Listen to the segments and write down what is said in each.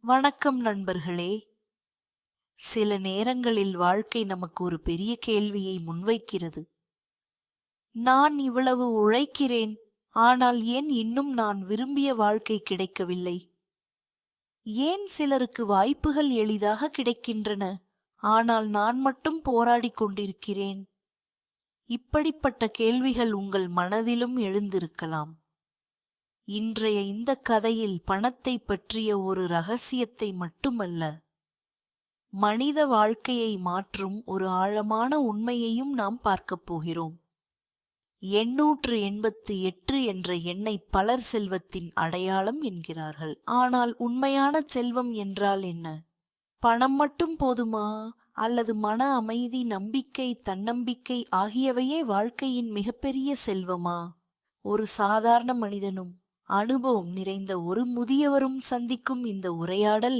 வணக்கம் நண்பர்களே. சில நேரங்களில் வாழ்க்கை நமக்கு ஒரு பெரிய கேள்வியை முன்வைக்கிறது. நான் இவ்வளவு உழைக்கிறேன், ஆனால் ஏன் இன்னும் நான் விரும்பிய வாழ்க்கை கிடைக்கவில்லை? ஏன் சிலருக்கு வாய்ப்புகள் எளிதாக கிடைக்கின்றன, ஆனால் நான் மட்டும் போராடிக் கொண்டிருக்கிறேன்? இப்படிப்பட்ட கேள்விகள் உங்கள் மனதிலும் எழுந்திருக்கலாம். இன்றைய இந்த கதையில் பணத்தை பற்றிய ஒரு ரகசியத்தை மட்டுமல்ல, மனித வாழ்க்கையை மாற்றும் ஒரு ஆழமான உண்மையையும் நாம் பார்க்கப் போகிறோம். 888 என்ற எண்ணை பலர் செல்வத்தின் அடையாளம் என்கிறார்கள். ஆனால் உண்மையான செல்வம் என்றால் என்ன? பணம் மட்டும் போதுமா? அல்லது மன அமைதி, நம்பிக்கை, தன்னம்பிக்கை ஆகியவையே வாழ்க்கையின் மிகப்பெரிய செல்வமா? ஒரு சாதாரண மனிதனும் அனுபவம் நிறைந்த ஒரு முதியவரும் சந்திக்கும் இந்த உரையாடல்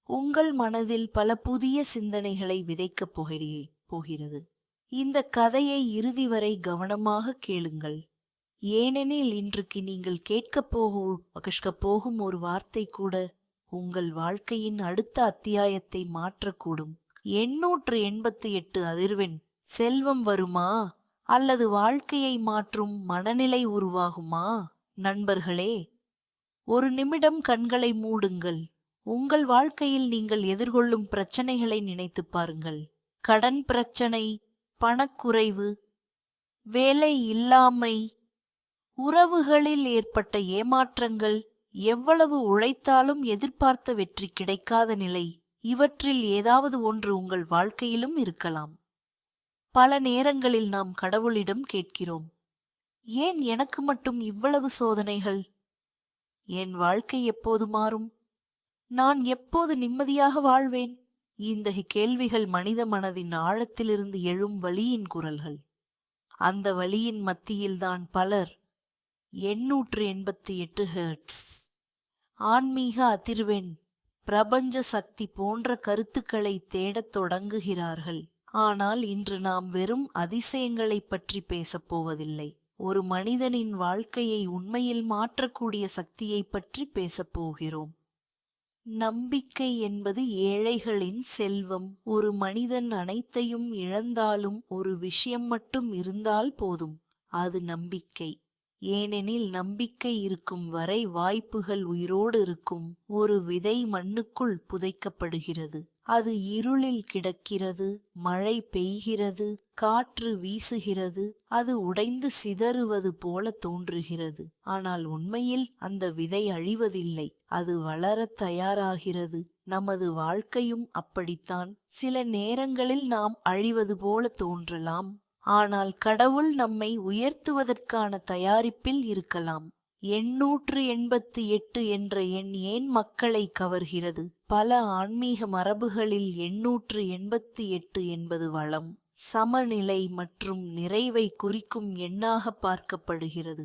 உங்கள் மனதில் பல புதிய சிந்தனைகளை விதைக்கப் போகிறது. இந்த கதையை இறுதி வரை கவனமாக கேளுங்கள். ஏனெனில் இன்றைக்கு நீங்கள் கேட்கப் போகும் ஒரு வார்த்தை கூட உங்கள் வாழ்க்கையின் அடுத்த அத்தியாயத்தை மாற்றக்கூடும். 888 அதிர்வெண். செல்வம் வருமா அல்லது வாழ்க்கையை மாற்றும் மனநிலை உருவாகுமா? நண்பர்களே, ஒரு நிமிடம் கண்களை மூடுங்கள். உங்கள் வாழ்க்கையில் நீங்கள் எதிர்கொள்ளும் பிரச்சனைகளை நினைத்து பாருங்கள். கடன் பிரச்சனை, பணக்குறைவு, வேலை இல்லாமை, உறவுகளில் ஏற்பட்ட ஏமாற்றங்கள், எவ்வளவு உழைத்தாலும் எதிர்பார்த்த வெற்றி கிடைக்காத நிலை. இவற்றில் ஏதாவது ஒன்று உங்கள் வாழ்க்கையிலும் இருக்கலாம். பல நேரங்களில் நாம் கடவுளிடம் கேட்கிறோம், ஏன் எனக்கு மட்டும் இவ்வளவு சோதனைகள்? என் வாழ்க்கை எப்போது மாறும்? நான் எப்போது நிம்மதியாக வாழ்வேன்? இந்த கேள்விகள் மனித மனதின் ஆழத்திலிருந்து எழும் வலியின் குரல்கள். அந்த வலியின் மத்தியில்தான் பலர் 888 ஹெர்ட்ஸ், ஆன்மீக அதிர்வெண், பிரபஞ்ச சக்தி போன்ற கருத்துக்களை தேடத் தொடங்குகிறார்கள். ஆனால் இன்று நாம் வெறும் அதிசயங்களை பற்றி பேசப் போவதில்லை. ஒரு மனிதனின் வாழ்க்கையை உண்மையில் மாற்றக்கூடிய சக்தியை பற்றி பேசப் போகிறோம். நம்பிக்கை என்பது ஏழைகளின் செல்வம். ஒரு மனிதன் அனைத்தையும் இழந்தாலும் ஒரு விஷயம் மட்டும் இருந்தால் போதும், அது நம்பிக்கை. ஏனெனில் நம்பிக்கை இருக்கும் வரை வாய்ப்புகள் உயிரோடு இருக்கும். ஒரு விதை மண்ணுக்குள் புதைக்கப்படுகிறது. அது இருளில் கிடக்கிறது. மழை பெய்கிறது, காற்று வீசுகிறது, அது உடைந்து சிதறுவது போல தோன்றுகிறது. ஆனால் உண்மையில் அந்த விதை அழிவதில்லை, அது வளரத் தயாராகிறது. நமது வாழ்க்கையும் அப்படித்தான். சில நேரங்களில் நாம் அழிவது போல தோன்றலாம், ஆனால் கடவுள் நம்மை உயர்த்துவதற்கான தயாரிப்பில் இருக்கலாம். 888 என்ற எண் ஏன் மக்களை கவர்கிறது? பல ஆன்மீக மரபுகளில் 888 என்பது வளம், சமநிலை மற்றும் நிறைவை குறிக்கும் எண்ணாக பார்க்கப்படுகிறது.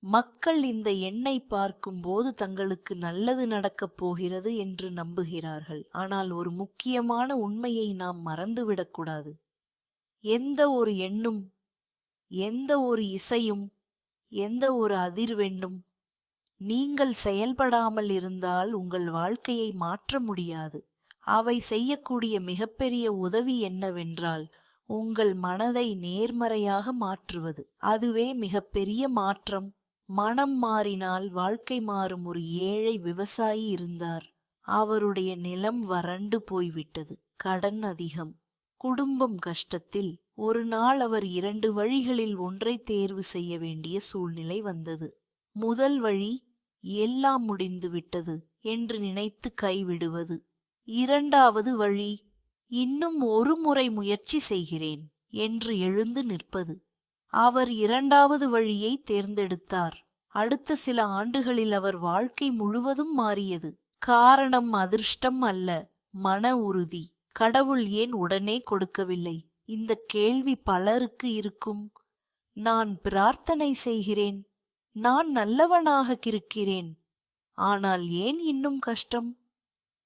மக்கள் இந்த எண்ணை பார்க்கும்போது தங்களுக்கு நல்லது நடக்கப் போகிறது என்று நம்புகிறார்கள். ஆனால் ஒரு முக்கியமான உண்மையை நாம் மறந்துவிடக்கூடாது. எந்த ஒரு எண்ணும், எந்த ஒரு இசையும், எந்த ஒரு அதிர்வெண்ணும் நீங்கள் செயல்படாமல் இருந்தால் உங்கள் வாழ்க்கையை மாற்ற முடியாது. அவை செய்யக்கூடிய மிகப்பெரிய உதவி என்னவென்றால் உங்கள் மனதை நேர்மறையாக மாற்றுவது. அதுவே மிகப்பெரிய மாற்றம். மனம் மாறினால் வாழ்க்கை மாறும். ஒரு ஏழை விவசாயி இருந்தார். அவருடைய நிலம் வறண்டு போய்விட்டது. கடன் அதிகம், குடும்பம் கஷ்டத்தில். ஒரு நாள் அவர் 2 வழிகளில் ஒன்றை தேர்வு செய்ய வேண்டிய சூழ்நிலை வந்தது. முதல் வழி, எல்லாம் முடிந்து விட்டது என்று நினைத்து கைவிடுவது. இரண்டாவது வழி, இன்னும் ஒரு முறை முயற்சி செய்கிறேன் என்று எழுந்து நிற்பது. அவர் இரண்டாவது வழியை தேர்ந்தெடுத்தார். அடுத்த சில ஆண்டுகளில் அவர் வாழ்க்கை முழுவதும் மாறியது. காரணம் அதிர்ஷ்டம் அல்ல, மன உறுதி. கடவுள் ஏன் உடனே கொடுக்கவில்லை? இந்த கேள்வி பலருக்கு இருக்கும். நான் பிரார்த்தனை செய்கிறேன், நான் நல்லவனாக இருக்கிறேன், ஆனால் ஏன் இன்னும் கஷ்டம்?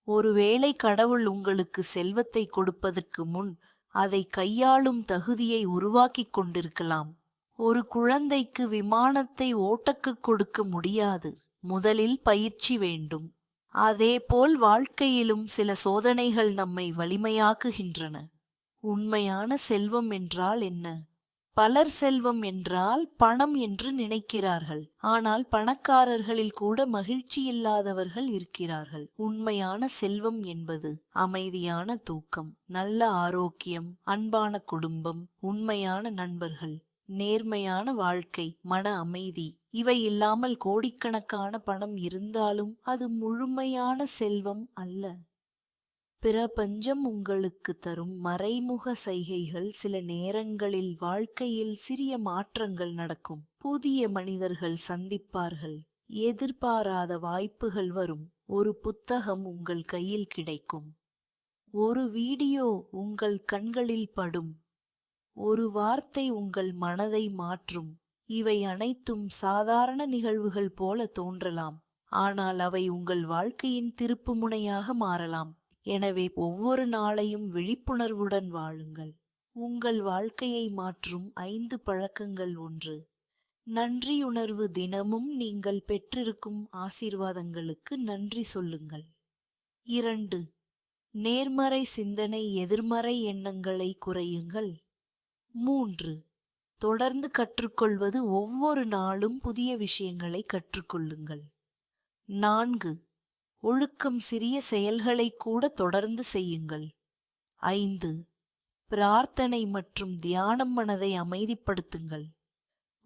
ஒருவேளை கடவுள் உங்களுக்கு செல்வத்தை கொடுப்பதற்கு முன் அதை கையாளும் தகுதியை உருவாக்கிக் கொண்டிருக்கலாம். ஒரு குழந்தைக்கு விமானத்தை ஓட்டக்கு கொடுக்க முடியாது. முதலில் பயிற்சி வேண்டும். அதேபோல் வாழ்க்கையிலும் சில சோதனைகள் நம்மை வலிமையாக்குகின்றன. உண்மையான செல்வம் என்றால் என்ன? பலர் செல்வம் என்றால் பணம் என்று நினைக்கிறார்கள். ஆனால் பணக்காரர்களில் கூட மகிழ்ச்சி இல்லாதவர்கள் இருக்கிறார்கள். உண்மையான செல்வம் என்பது அமைதியான தூக்கம், நல்ல ஆரோக்கியம், அன்பான குடும்பம், உண்மையான நண்பர்கள், நேர்மையான வாழ்க்கை, மன அமைதி. இவை இல்லாமல் கோடிக்கணக்கான பணம் இருந்தாலும் அது முழுமையான செல்வம் அல்ல. பிரபஞ்சம் உங்களுக்கு தரும் மறைமுக சைகைகள். சில நேரங்களில் வாழ்க்கையில் சிறிய மாற்றங்கள் நடக்கும். புதிய மனிதர்கள் சந்திப்பார்கள். எதிர்பாராத வாய்ப்புகள் வரும். ஒரு புத்தகம் உங்கள் கையில் கிடைக்கும். ஒரு வீடியோ உங்கள் கண்களில் படும். ஒரு வார்த்தை உங்கள் மனதை மாற்றும். இவை அனைத்தும் சாதாரண நிகழ்வுகள் போல தோன்றலாம். ஆனால் அவை உங்கள் வாழ்க்கையின் திருப்புமுனையாக மாறலாம். எனவே ஒவ்வொரு நாளையும் விழிப்புணர்வுடன் வாழுங்கள். உங்கள் வாழ்க்கையை மாற்றும் 5 பழக்கங்கள். 1. நன்றியுணர்வு. தினமும் நீங்கள் பெற்றிருக்கும் ஆசீர்வாதங்களுக்கு நன்றி சொல்லுங்கள். 2. நேர்மறை சிந்தனை. எதிர்மறை எண்ணங்களை குறையுங்கள். 3. தொடர்ந்து கற்றுக்கொள்வது. ஒவ்வொரு நாளும் புதிய விஷயங்களை கற்றுக்கொள்ளுங்கள். 4. ஒழுக்கம். சிறிய செயல்களை கூட தொடர்ந்து செய்யுங்கள். 5. பிரார்த்தனை மற்றும் தியானம். மனதை அமைதிப்படுத்துங்கள்.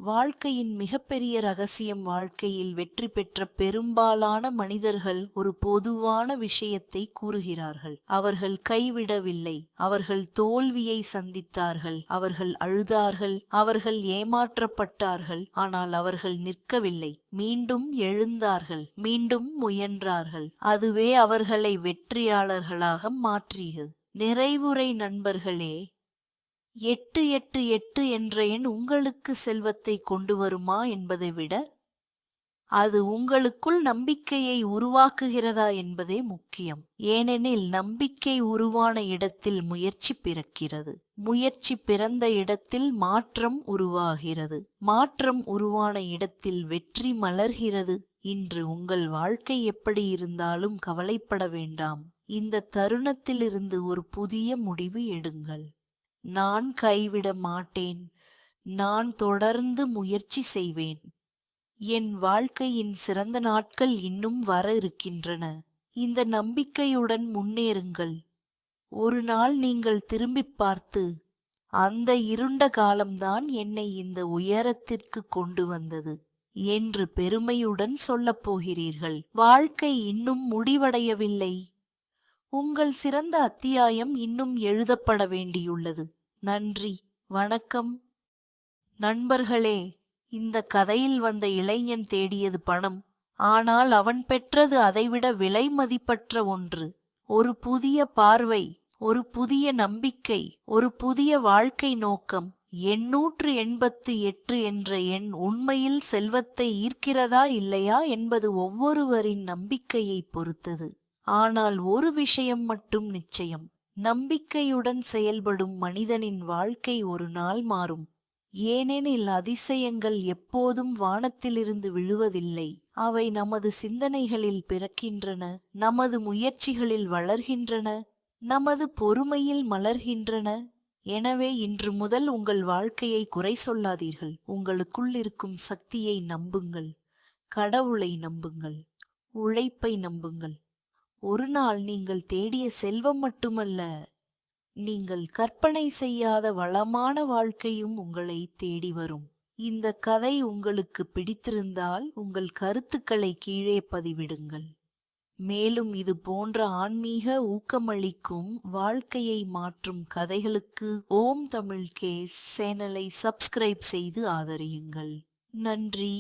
வாழ்க்கையின் மிகப்பெரிய ரகசியம். வாழ்க்கையில் வெற்றி பெற்ற பெரும்பாலான மனிதர்கள் ஒரு பொதுவான விஷயத்தை கூறுகிறார்கள். அவர்கள் கைவிடவில்லை. அவர்கள் தோல்வியை சந்தித்தார்கள். அவர்கள் அழுதார்கள். அவர்கள் ஏமாற்றப்பட்டார்கள். ஆனால் அவர்கள் நிற்கவில்லை. மீண்டும் எழுந்தார்கள். மீண்டும் முயன்றார்கள். அதுவே அவர்களை வெற்றியாளர்களாக மாற்றியது. நிறைவுரை. நண்பர்களே, 888 என்ற எண் உங்களுக்கு செல்வத்தை கொண்டு வருமா என்பதை விட அது உங்களுக்குள் நம்பிக்கையை உருவாக்குகிறதா என்பதே முக்கியம். ஏனெனில் நம்பிக்கை உருவான இடத்தில் முயற்சி பிறக்கிறது. முயற்சி பிறந்த இடத்தில் மாற்றம் உருவாகிறது. மாற்றம் உருவான இடத்தில் வெற்றி மலர்கிறது. இன்று உங்கள் வாழ்க்கை எப்படி இருந்தாலும் கவலைப்பட வேண்டாம். இந்த தருணத்திலிருந்து ஒரு புதிய முடிவு எடுங்கள். நான் கைவிட மாட்டேன். நான் தொடர்ந்து முயற்சி செய்வேன். என் வாழ்க்கையின் சிறந்த நாட்கள் இன்னும் வர இருக்கின்றன. இந்த நம்பிக்கையுடன் முன்னேறுங்கள். ஒரு நாள் நீங்கள் திரும்பி பார்த்து, அந்த இருண்ட காலம்தான் என்னை இந்த உயரத்திற்கு கொண்டு வந்தது என்று பெருமையுடன் சொல்லப் போகிறீர்கள். வாழ்க்கை இன்னும் முடிவடையவில்லை. உங்கள் சிறந்த அத்தியாயம் இன்னும் எழுதப்பட வேண்டியுள்ளது. நன்றி, வணக்கம். நண்பர்களே, இந்த கதையில் வந்த இளைஞன் தேடியது பணம். ஆனால் அவன் பெற்றது அதைவிட விலை மதிப்பற்ற ஒன்று. ஒரு புதிய பார்வை, ஒரு புதிய நம்பிக்கை, ஒரு புதிய வாழ்க்கை நோக்கம். 888 என்ற எண் உண்மையில் செல்வத்தை ஈர்க்கிறதா இல்லையா என்பது ஒவ்வொருவரின் நம்பிக்கையை பொறுத்தது. ஆனால் ஒரு விஷயம் மட்டும் நிச்சயம். நம்பிக்கையுடன் செயல்படும் மனிதனின் வாழ்க்கை ஒரு நாள் மாறும். ஏனெனில் அதிசயங்கள் எப்போதும் வானத்திலிருந்து விழுவதில்லை. அவை நமது சிந்தனைகளில் பிறக்கின்றன, நமது முயற்சிகளில் வளர்கின்றன, நமது பொறுமையில் மலர்கின்றன. எனவே இன்று முதல் உங்கள் வாழ்க்கையை குறை சொல்லாதீர்கள். உங்களுக்குள் இருக்கும் சக்தியை நம்புங்கள். கடவுளை நம்புங்கள். உழைப்பை நம்புங்கள். ஒரு நாள் நீங்கள் தேடிய செல்வம் மட்டுமல்ல, நீங்கள் கற்பனை செய்யாத வளமான வாழ்க்கையும் உங்களை தேடி வரும். இந்த கதை உங்களுக்கு பிடித்திருந்தால் உங்கள் கருத்துக்களை கீழே பதிவிடுங்கள். மேலும் இது போன்ற ஆன்மீக ஊக்கமளிக்கும் வாழ்க்கையை மாற்றும் கதைகளுக்கு ஓம் தமிழ் கேஸ் சேனலை சப்ஸ்கிரைப் செய்து ஆதரியுங்கள். நன்றி.